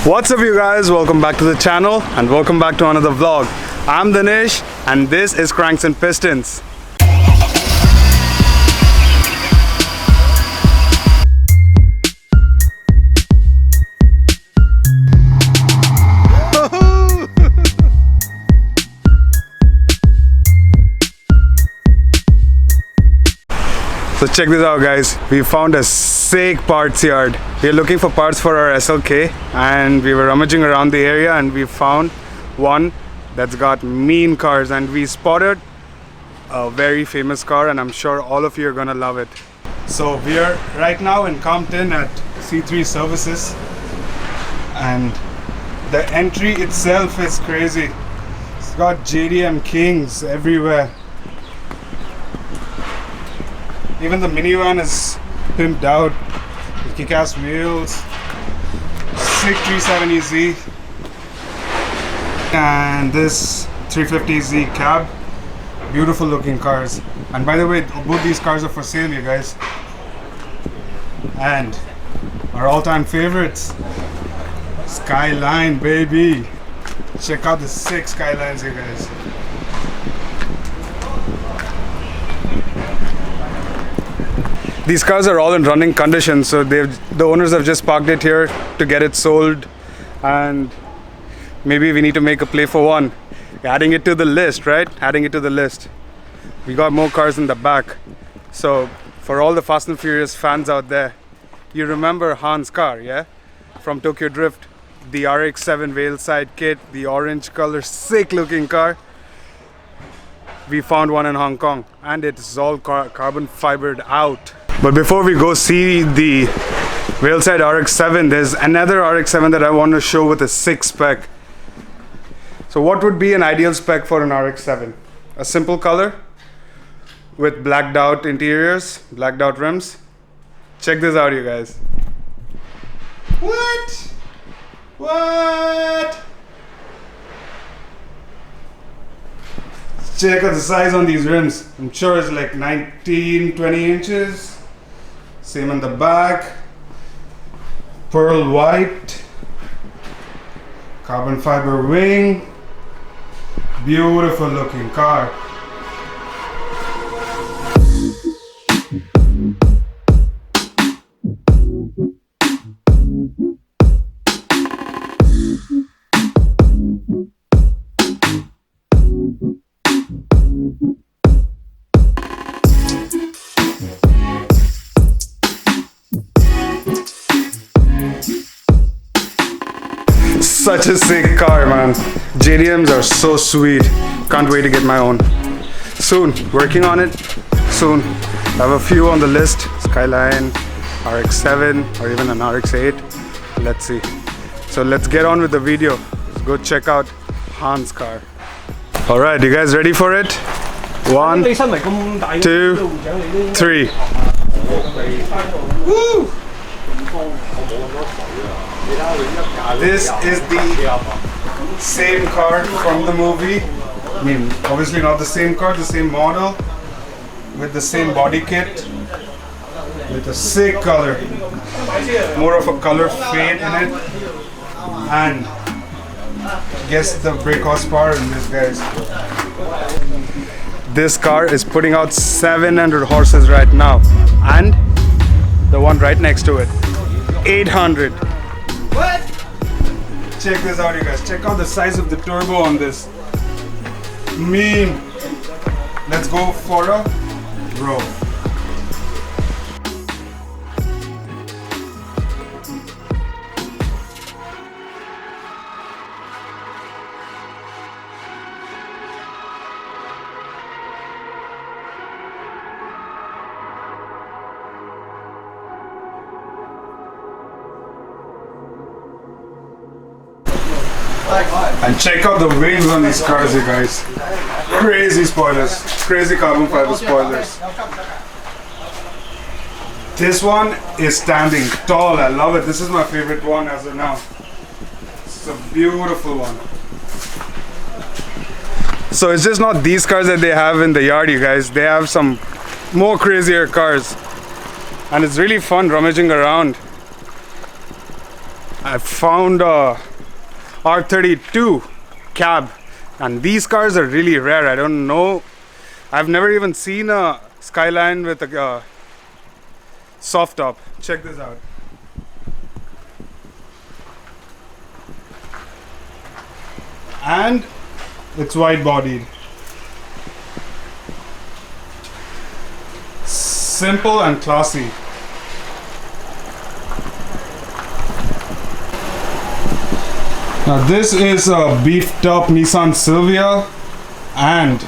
What's up you guys, welcome back to the channel and welcome back to another vlog. I'm Dinesh and this is Cranks and Pistons. So check this out guys, we found a sick parts yard. We're looking for parts for our SLK and we were rummaging around the area and we found one that's got mean cars, and we spotted a very famous car and I'm sure all of you are gonna love it. So we are right now in Compton at C3 Services and the entry itself is crazy. It's got JDM Kings everywhere. Even the minivan is pimped out with kick-ass wheels, sick 370Z, and this 350Z cab. Beautiful looking cars. And by the way, both these cars are for sale, you guys. And our all-time favorites, Skyline, baby. Check out the sick Skylines, you guys. These cars are all in running condition, so the owners have just parked it here to get it sold, and maybe we need to make a play for one. Adding it to the list, right? Adding it to the list. We got more cars in the back. So for all the Fast and Furious fans out there, you remember Han's car, yeah? From Tokyo Drift, the RX-7 VeilSide Kit, the orange color, sick looking car. We found one in Hong Kong and it's all carbon fibered out. But before we go see the VeilSide RX-7, there's another RX-7 that I want to show with a sick spec. So what would be an ideal spec for an RX-7? A simple color with blacked out interiors, blacked out rims. Check this out you guys. What? Check out the size on these rims. I'm sure it's like 19, 20 inches. Same on the back. Pearl white. Carbon fiber wing. Beautiful looking car. Such a sick car, man. JDMs are so sweet. Can't wait to get my own. Soon, working on it. Soon. I have a few on the list. Skyline, RX-7 or even an RX-8. Let's see. So let's get on with the video. Let's go check out Han's car. Alright, you guys ready for it? 1, 2, 3. Woo! This is the same car from the movie. I mean, obviously not the same car, the same model, with the same body kit, with a sick color, more of a color fade in it, and guess the brake horsepower in this, guys. This car is putting out 700 horses right now, and the one right next to it, 800. What? Check this out you guys, check out the size of the turbo on this. Mean. Let's go for a roll. And check out the wings on these cars, you guys. Crazy spoilers, crazy carbon fiber spoilers. This one is standing tall. I love it. This is my favorite one as of now. It's a beautiful one. So it's just not these cars that they have in the yard, you guys. They have some more crazier cars. And it's really fun rummaging around. I found a R32 cab, and these cars are really rare. I don't know, I've never even seen a Skyline with a soft top. Check this out. And it's wide bodied. Simple and classy. Now this is a beefed up Nissan Silvia and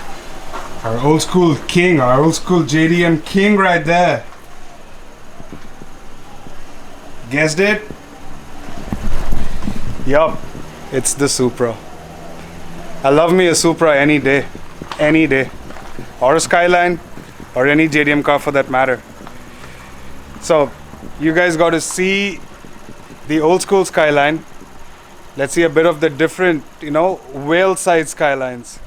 our old school king, our old school JDM king right there. Guessed it? Yup, it's the Supra. I love me a Supra any day, or a Skyline, or any JDM car for that matter. So, you guys got to see the old school Skyline. Let's see a bit of the different, VeilSide Skylines.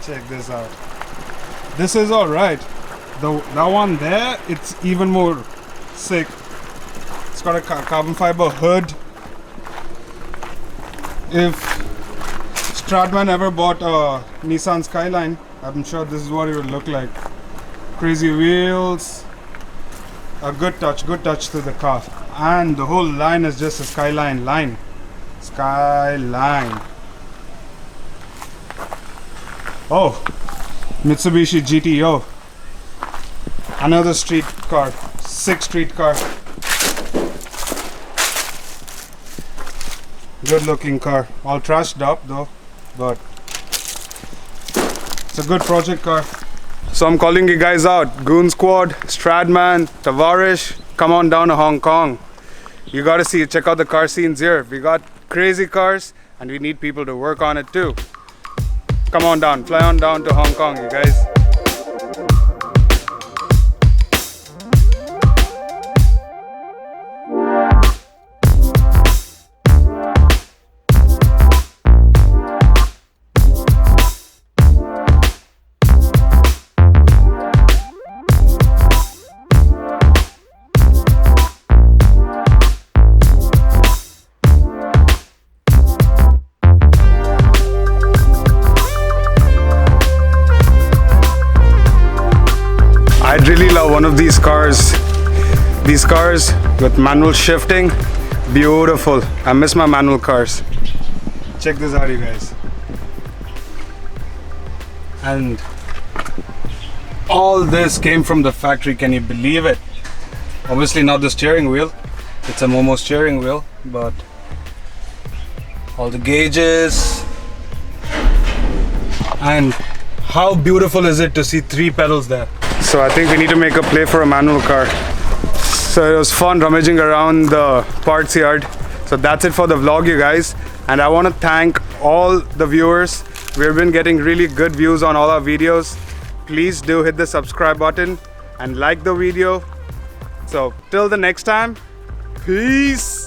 Check this out. This is alright. That one there, it's even more sick. It's got a carbon fiber hood. If Stradman ever bought a Nissan Skyline, I'm sure this is what it would look like. Crazy wheels, a good touch to the car, and the whole line is just a Skyline line. Skyline. Oh, Mitsubishi GTO, another street car, sick street car. Good looking car, all trashed up though, but it's a good project car. So I'm calling you guys out, Goon Squad, Stradman, Tavarish, come on down to Hong Kong. You gotta check out the car scenes here. We got crazy cars and we need people to work on it too. Come on down, fly on down to Hong Kong, you guys. I'd really love one of these cars. These cars with manual shifting, beautiful. I miss my manual cars. Check this out, you guys. And all this came from the factory, can you believe it? Obviously not the steering wheel, it's a Momo steering wheel, but all the gauges. And how beautiful is it to see 3 pedals there? So I think we need to make a play for a manual car. So it was fun rummaging around the parts yard. So that's it for the vlog, you guys. And I want to thank all the viewers. We've been getting really good views on all our videos. Please do hit the subscribe button and like the video. So till the next time, peace.